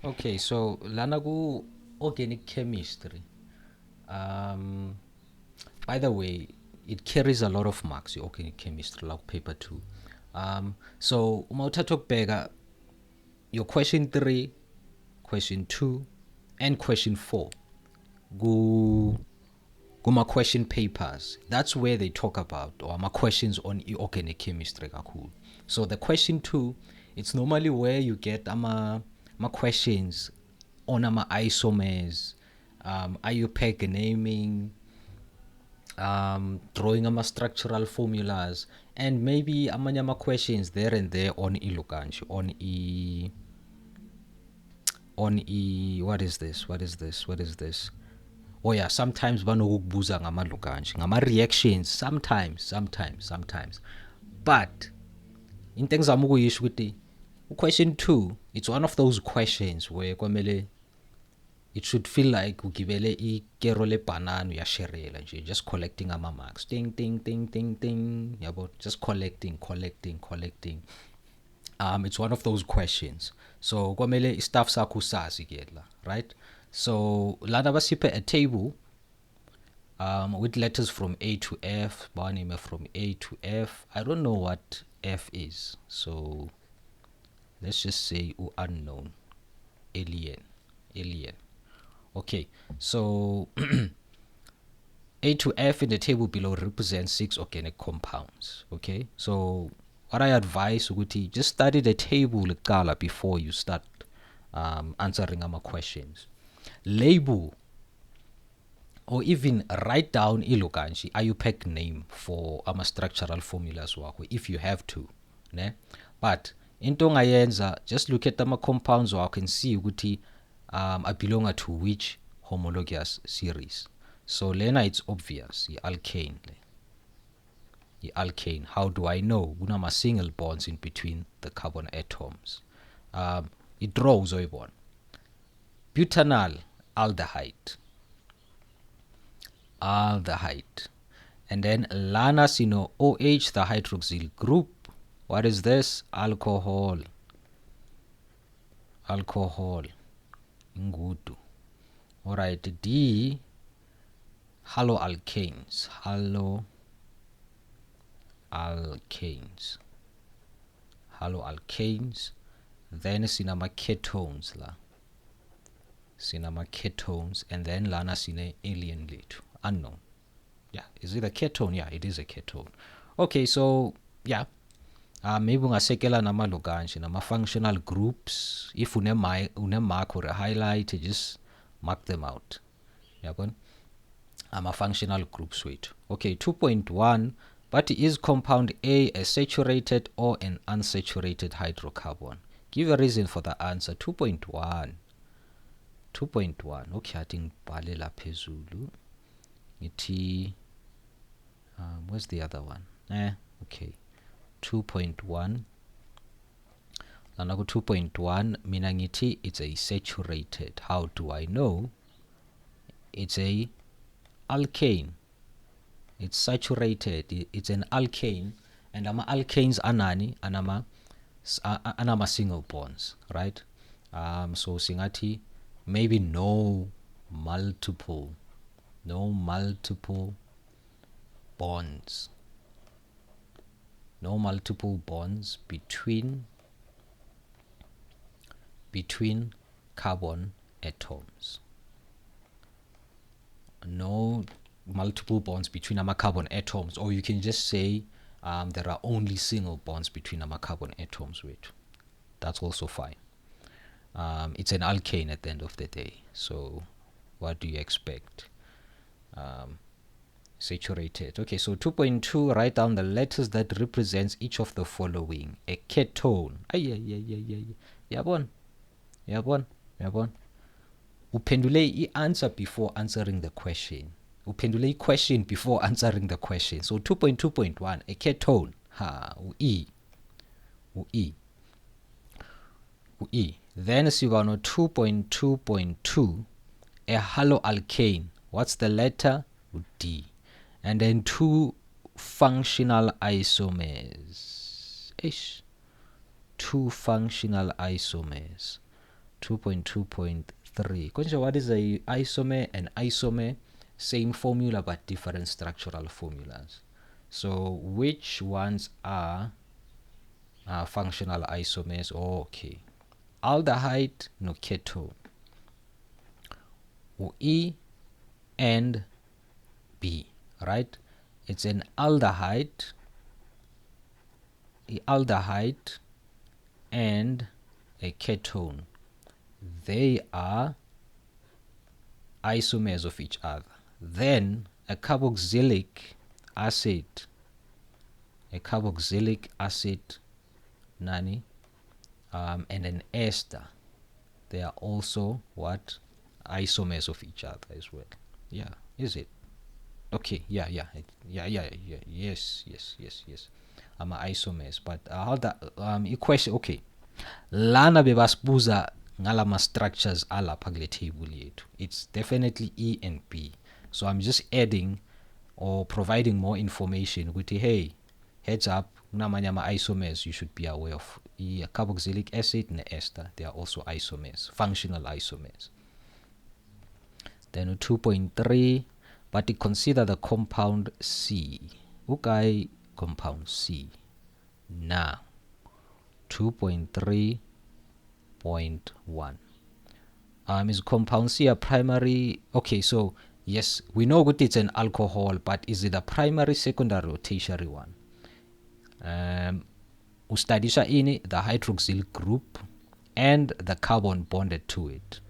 Okay, so lana ku organic chemistry. By the way, it carries a lot of marks, organic chemistry, like paper 2. So uma uthatha ukubheka your question 3, question 2, and question 4 ku kuma question papers. That's where they talk about or my questions on organic chemistry kakhulu. So the question 2, it's normally where you get my questions on ama isomers, Iupac naming, drawing ama structural formulas, and maybe amanye ama questions there and there on ilukanshi, what is this. Oh yeah, sometimes banokukubuza ngamalukanshi, ngama-reactions, sometimes. But into engizama ukuyisho ukuthi question 2, it's one of those questions where kwamele it should feel like ugibele ikero lebhanana uyasherela nje, just collecting ama-marks, ding ding ding ding ding, yabo, just collecting. It's one of those questions, so kwamele istaff sakho usazi ke la, right? So lana basiphe a table with letters from A to F, banime from A to F. I don't know what F is, so let's just say unknown, alien. Okay, so A to F in the table below represents 6 organic compounds. Okay, so what I advise ukuthi just study the table kuqala before you start answering our questions. Label or even write down ilukanshi Iupac name for ama structural formulas wakho if you have to, ne? But into ongayenza, just look at ama compounds wakho and see ukuthi belong to which homologous series. So lena it's obvious, i-alkane. I-alkane, how do I know? Kunama single bonds in between the carbon atoms. It draws oyibona. Butanal aldehyde. And then lana sino OH, the hydroxyl group. What is this? Alcohol. Ngudu. Alright, D, haloalkanes. Then sinama ketones la. And then lana sine alien letu. Unknown. Yeah, is it a ketone? Yeah, it is a ketone. Okay, so yeah, maybe ungasekela namalukanshi nama-functional groups. If une-mark or a highlight, just mark them out. Yabona? Ama-functional groups wethu. Okay, 2.1, but is compound A a saturated or an unsaturated hydrocarbon? Give a reason for the answer. 2.1. Okay, I think ngibhale la phezulu ngithi where's the other one? Okay, 2.1 lana ku 2.1 mina ngithi it's a saturated. How do I know? It's a alkane. It's saturated. It's an alkane, and ama alkanes anani anama single bonds, right? So singathi maybe no multiple bonds. No multiple bonds between carbon atoms. No multiple bonds between our carbon atoms, or you can just say there are only single bonds between our carbon atoms. That's also fine. It's an alkane at the end of the day, so what do you expect? Saturated. Okay, so 2.2, write down the letters that represents each of the following. A ketone. Yabon. Uphendule i-answer before answering the question. Uphendule i-question before answering the question. So 2.2.1, a ketone. U-E. Then sibano 2.2.2, a haloalkane. What's the letter? D. And then 2 functional isomers. 2 functional isomers. 2.2.3. Konje, what is a isomer? An isomer, same formula but different structural formulas. So which ones are functional isomers? Okay, aldehyde no ketone, E and B, right? It's an aldehyde, and a ketone. They are isomers of each other. Then a carboxylic acid, nani, and an ester, they are also what? Isomers of each other as well. Yeah, is it? Okay, yeah, yes. Isomers, but how that equation? Okay, lana bebasibuza ngalama structures alapha kule table yethu. It's definitely E and B. So I'm just adding or providing more information with hey, heads up, kunamanye ama-isomers you should be aware of. Carboxylic acid and ester, they are also isomers, functional isomers. Then 2.3, but consider the compound C. Okay, compound C. Now 2.3.1. Is compound C a primary? Okay, so yes, we know that it's an alcohol, but is it a primary, secondary, or tertiary one? Ustadisha ini the hydroxyl group and the carbon bonded to it.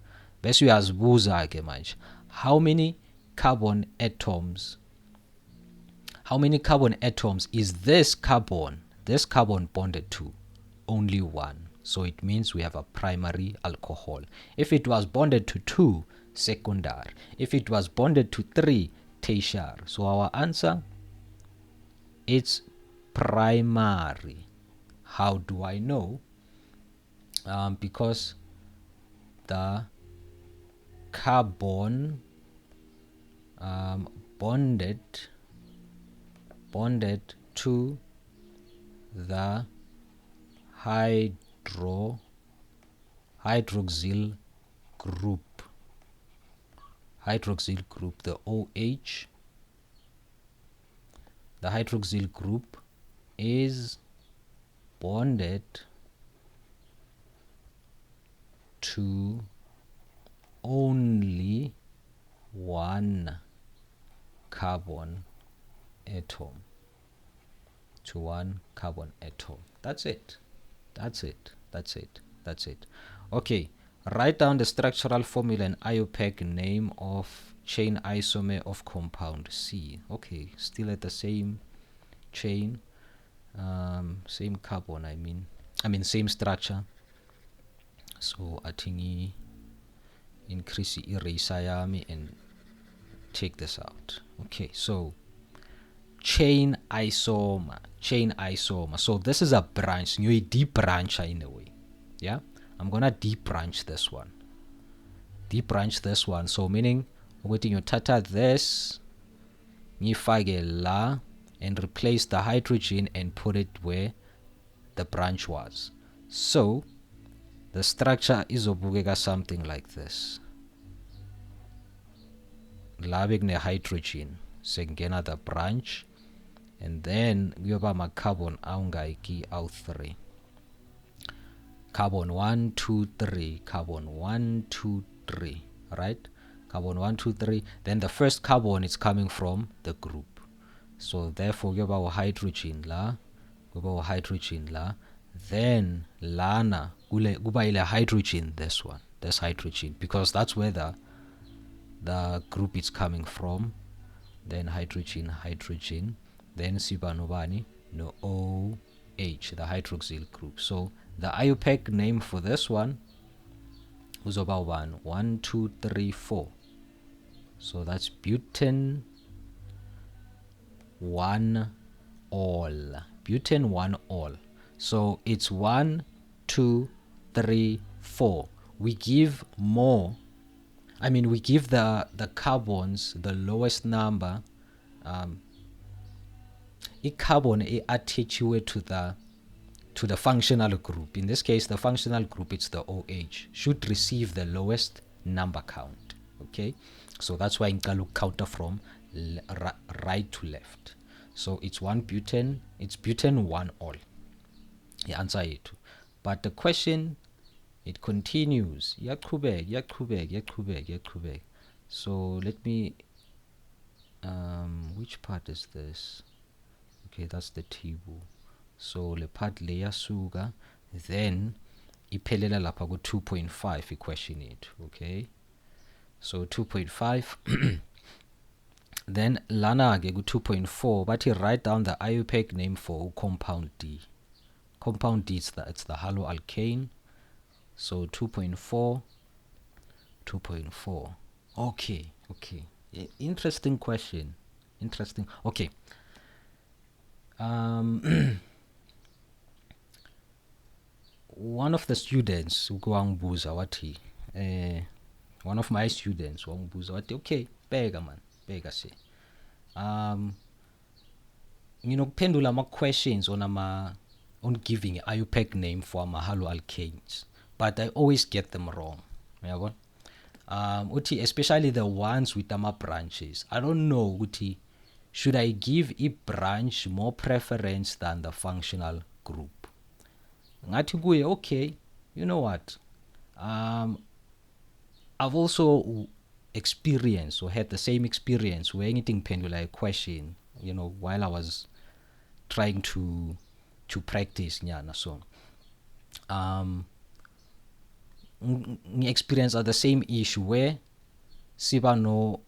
Bese uyazibuza ke manje, how many carbon atoms is this carbon bonded to? Only one. So it means we have a primary alcohol. If it was bonded to 2, secondary. If it was bonded to 3, tertiary. So our answer, it's primary. How do I know? Because the carbon bonded to the hydroxyl group, the OH, the hydroxyl group is bonded to only one carbon atom. That's it. Okay, write down the structural formula and Iupac name of chain isomer of compound C. Okay, still at the same chain, same carbon, I mean same structure. So I think increase the eraser yami and take this out. Okay, so chain isomer. So this is a branch, you deep branch in a way. Yeah, I'm gonna deep branch this one. So meaning waiting you tata this ngifake la and replace the hydrogen and put it where the branch was. So the structure is obukeka something like this. La bekune hydrogen sekungena the branch, and then kuyoba ma carbon awungayiki awu3. Carbon 1 2 3, carbon 1 2 3, right? Carbon 1 2 3. Then the first carbon is coming from the group, so therefore kuyoba hydrogen la, then lana kuba ile hydrogen, this hydrogen, because that's where the group is coming from. Then hydrogen, then siba nobani no OH, the hydroxyl group. So the Iupac name for this one was about 1 2 3 4. So that's butane 1 all. So it's 1 2 3 4. We give more. We give the carbons the lowest number. I carbon attachiwe to to the functional group. In this case, the functional group, it's the OH, should receive the lowest number count. Okay, so that's why in look counter from right to left. So it's 1 butane, it's butane 1 all. The answer it. But the question, it continues. So let me, which part is this? Okay, that's the table. So le part leya suga, then iphelela lapha ku 2.5 equation it. Okay, so 2.5 then lana ke ku 2.4 but he write down the Iupac name for compound D. Compound D, it's the haloalkane. So 2.4. Okay. Interesting question. Interesting. Okay. One of the students wangibuza wathi one of my students wangibuza wathi okay bheka man bheka se kuphendula ama questions on giving a Iupac name for ama haloalkanes, but I always get them wrong. Uyabona? Uthi especially the ones with ama branches, I don't know uthi should I give a branch more preference than the functional group. Ngathi kuye, okay, you know what, I've also experienced or had the same experience where anything pendula a question, while I was trying to practice nyana. So experience the same issue where siba no,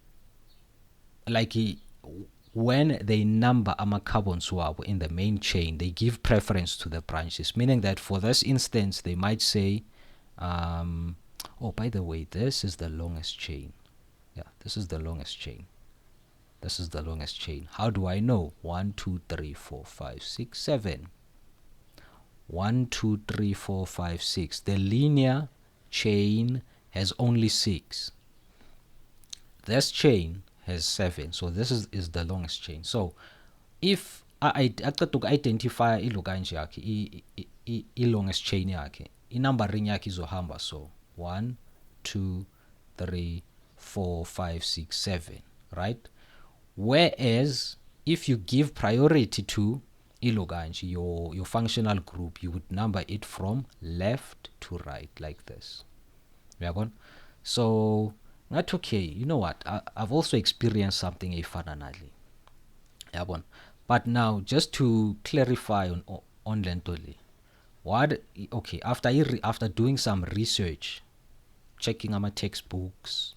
like when they number ama carbons wabo in the main chain, they give preference to the branches, meaning that for this instance they might say oh, by the way, this is the longest chain. Yeah, this is the longest chain. How do I know? 1 2 3 4 5 6 7. 1 2 3 4 5 6. The linear chain has only 6. This chain has 7, so this is the longest chain. So if I identify ilokanje yakhe I longest chain yakhe, numbering yakhe izohamba so 1 2 3 4 5 6 7, right? Whereas if you give priority to ilokanje, your functional group, you would number it from left to right like this. So that's okay. You know what, I've also experienced something efana nale. But now just to clarify on lentoli, what, okay, after doing some research, checking ama textbooks,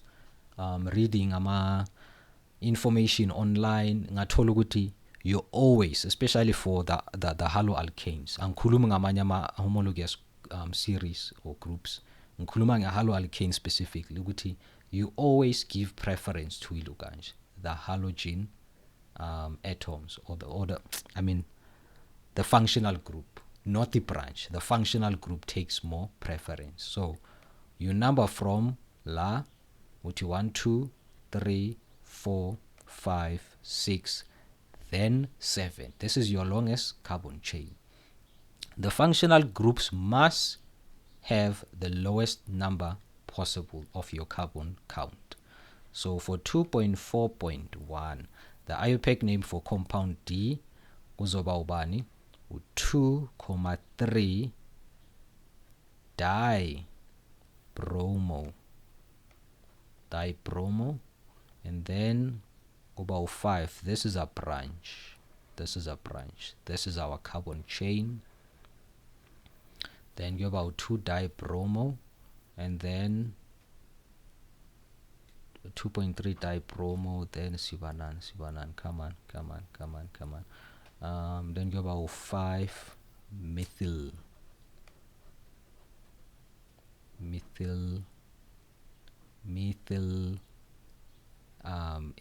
reading ama information online, ngathola ukuthi you always, especially for the haloalkanes, angikhulumi ngamanye ama homologous series or groups, ngikhuluma nge-haloalkane specifically, ukuthi you always give preference to ilokanje, the halogen atoms, or the the functional group, not the branch. The functional group takes more preference. So you number from la, which 1 2 3 4 5 6, then 7. This is your longest carbon chain. The functional groups must have the lowest number possible of your carbon count. So for 2.4.1, the Iupac name for compound D uzoba ubani 2,3 dibromo, and then about 5. This is a branch. This is our carbon chain. Then you about 2 dibromo, and then 2.3 dibromo, then sibanan, come on. Then you about 5 methyl,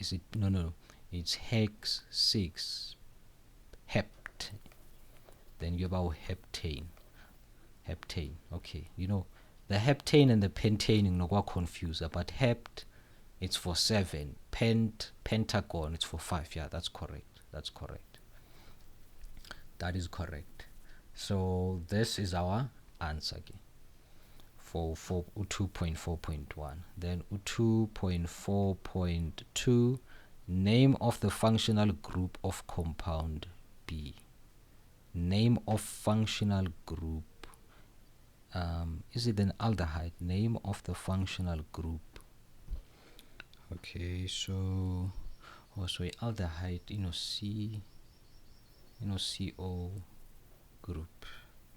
is it, no, it's hex 6 hept. Then you about heptane. Okay, the heptane and the pentane no confused, but hept, it's for 7, pentagon, it's for 5. Yeah, that's correct. That is correct. So this is our answer ke, for 2.4.1. Then 2.4.2, name of the functional group of compound B. Name of functional group. Is it an aldehyde? Name of the functional group. Okay, so also aldehyde, CO group.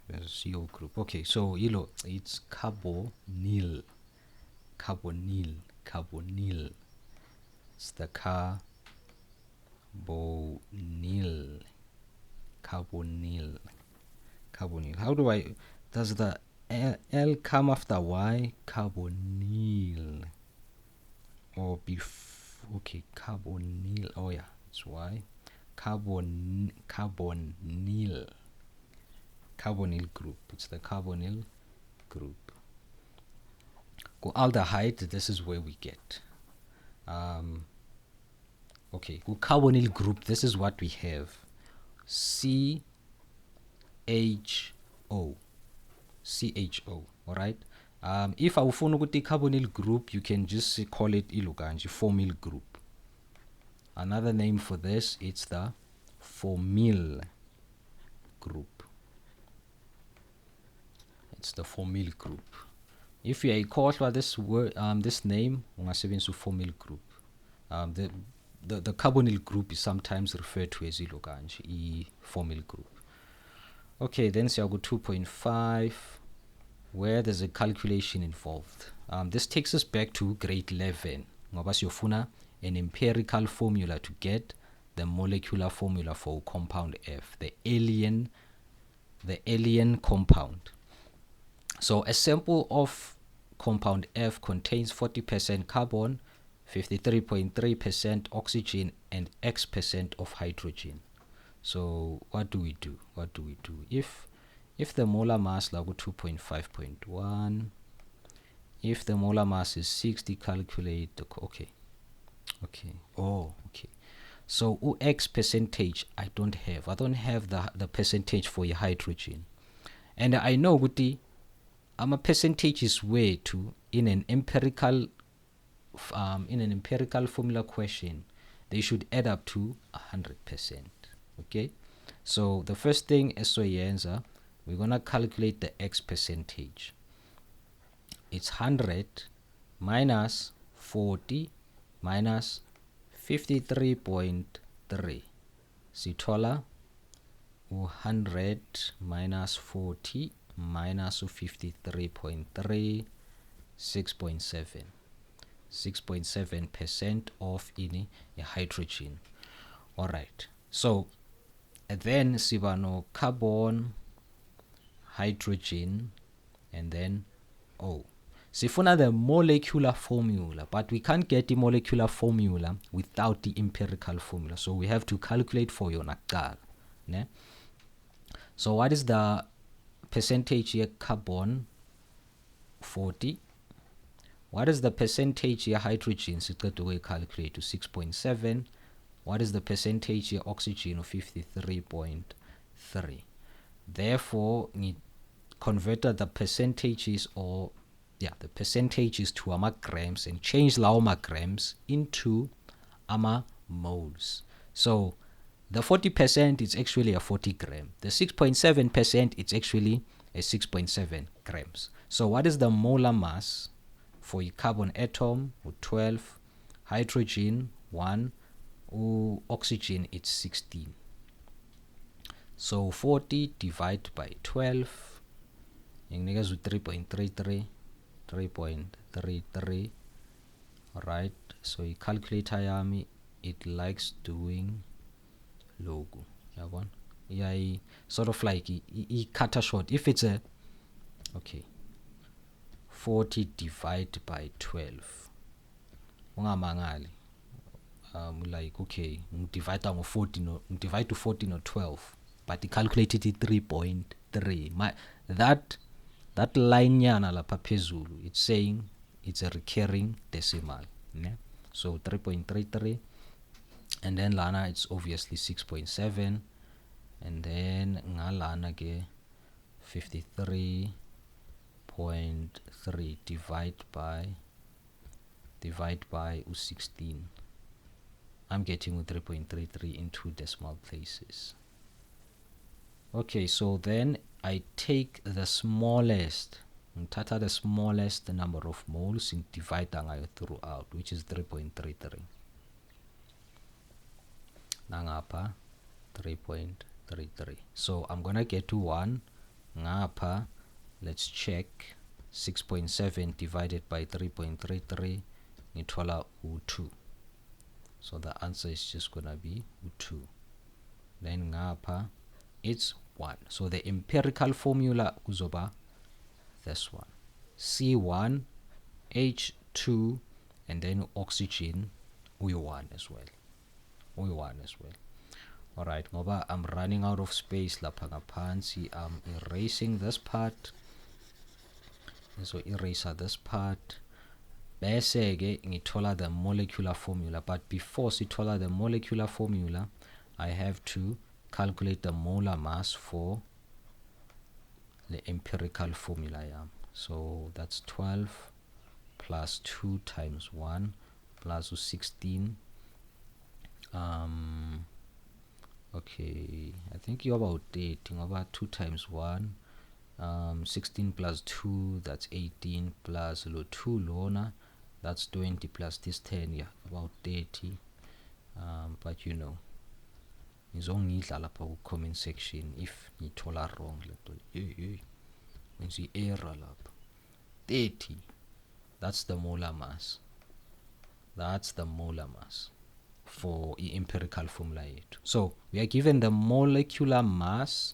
There's a CO group. Okay, so it's carbonyl. Carbonyl. It's the carbonyl. How do I? Does the L come after Y? Carbonyl. Or okay, carbonyl. Oh yeah, it's Y. Carbonyl. Carbonyl group. It's the carbonyl group. Go aldehyde. This is where we get. Okay, go carbonyl group. This is what we have. CHO. All right. If awufuna ukuthi carbonyl group, you can just call it iluganje formyl group. Another name for this, it's the formyl group. It's the formyl group. If you ayikhohlwa this word, this name, ungasebenzisa formyl group. The carbonyl group is sometimes referred to as iluganje, formyl group. Okay, then so I'll go 2.5, where there's a calculation involved. This takes us back to grade 11. Ngoba siyofuna an empirical formula to get the molecular formula for compound F, the alien compound. So a sample of compound F contains 40% carbon, 53.3% oxygen, and X% of hydrogen. So what do we do? If the molar mass like 2.5.1, if the molar mass is 60, calculate the okay. So X percentage I don't have the percentage for your hydrogen, and I know guti a percentage is way to in an empirical formula question they should add up to 100%. Okay, so the first thing is we're gonna calculate the X percentage. It's 100 minus 40 minus 53.3. Sithola 100 minus 40 minus 53.3, 6.7. 6.7% of ini hydrogen. All right. So then sibano carbon, hydrogen, and then O. Sifuna the molecular formula, but we can't get the molecular formula without the empirical formula. So we have to calculate for your nakal. Ne? So what is the percentage here? Carbon 40. What is the percentage here? Hydrogen, so we calculate to 6.7. What is the percentage here? Oxygen of 53.3. Therefore, we converted the percentages the percentages to grams and change our grams into moles. So the 40% is actually a 40 gram. The 6.7% is actually a 6.7 grams. So what is the molar mass for a carbon atom? 12, hydrogen 1, oxygen it's 16. So 40 divided by 12 is 3.33. Alright, so a calculator yami, it likes doing logo. Yeah, sort of like he cut a short. If it's 40 divided by 12. Ungamangali. Like okay, divide to 14 or 12, but he calculated it 3.3. That line yana la paphezulu, it's saying it's a recurring decimal. Yeah? So 3.33, and then lana it's obviously 6.7, and then ngalana ke 53.3 divide by 16. I'm getting 3.33 in 2 decimal places. Okay, so then I take the smallest, ngithatha the smallest number of moles and divide ngayo throughout, which is 3.33. Nangapha 3.33. So I'm gonna get to 1. Ngapha, let's check. 6.7 divided by 3.33, ngithola u2. So the answer is just gonna be u2. Then ngapha, it's 1. So the empirical formula kuzoba this one. C1, H2, and then oxygen, U1 as well. U1 as well. Alright, ngoba I'm running out of space lapha ngaphansi, I'm erasing this part. So eraser this part. Bese ke ngithola the molecular formula, but before sithola the molecular formula, I have to calculate the molar mass for the empirical formula. So that's 12 plus 2 times 1 plus 16. Okay, I think you're about dating about 2 times 1. 16 plus 2, that's 18, plus 2 lona, that's 20, plus this 10, yeah, about 30. But you know, it's only lapha ku comment section if ngithola wrong means the error lapha. 30, that's the molar mass. That's the molar mass for the empirical formula. So we are given the molecular mass,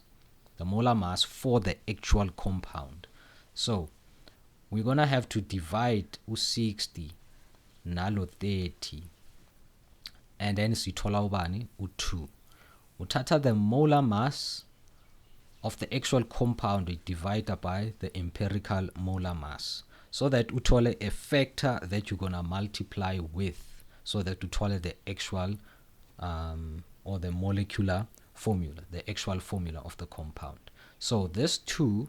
the molar mass for the actual compound. So we're gonna have to divide u60 nalo 30, and then sithola ubani u2. Uthatha the molar mass of the actual compound divided by the empirical molar mass, so that uthole a factor that you're gonna multiply with, so that uthole the actual or the molecular formula, the actual formula of the compound. So this 2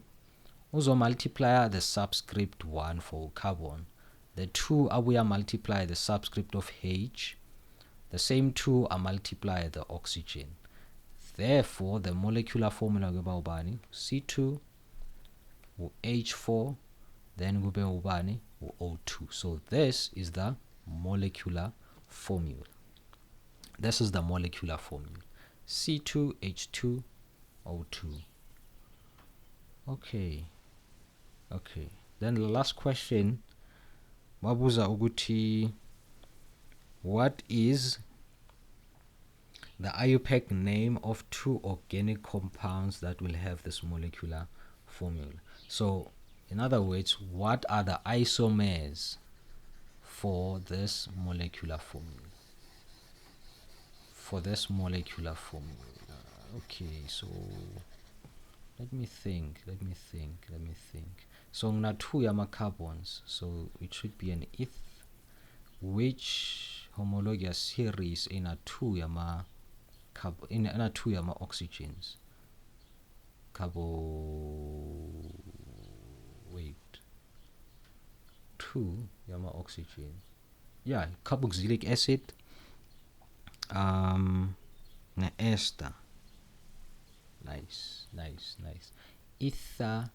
also multiply the subscript 1 for carbon. The 2 abuya multiply the subscript of H. The same 2 are multiply the oxygen. Therefore, the molecular formula kuba ubani C2 H4, then kube ubani O2. So this is the molecular formula. This is the molecular formula. C2 H2 O2. Okay. Then the last question, babuza ukuthi, what is the Iupac name of 2 organic compounds that will have this molecular formula? So in other words, what are the isomers for this molecular formula? Okay, so let me think. So ngina 2 yama carbons, so it should be an eth, which homologous series in a 2 yama carbon, in a 2 yama oxygens. Wait, 2 yama oxygen, yeah, carboxylic acid, na ester. Nice. Ethanoic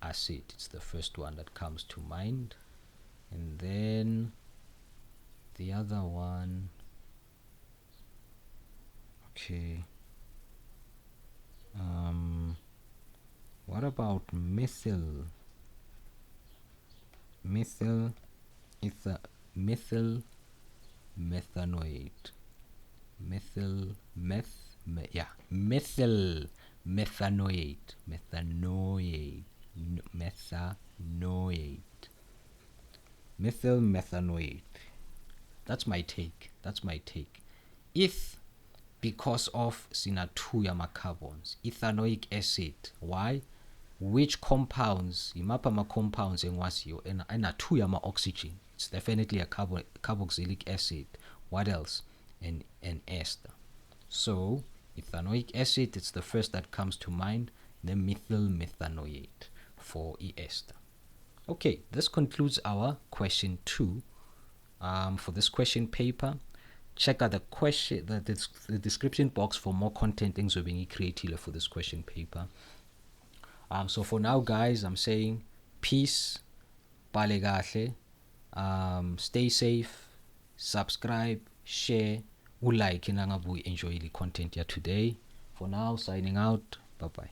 acid, it's the first one that comes to mind. And then the other one, okay, what about methyl methanoate? Methyl methanoate. That's my take. If, because of sina 2 yama carbons, ethanoic acid. Why? Which compounds, imapa ma compounds engwasiyo and 2 yama oxygen. It's definitely a carboxylic acid. What else? An ester. So Ethanoic acid, it's the first that comes to mind, then methyl methanoate for ester. Okay, this concludes our question 2 for this question paper. Check out the description box for more content things being created for this question paper. So for now, guys, I'm saying peace, bale kahle, stay safe, subscribe, share, like, and enjoy the content here today. For now, signing out. Bye bye.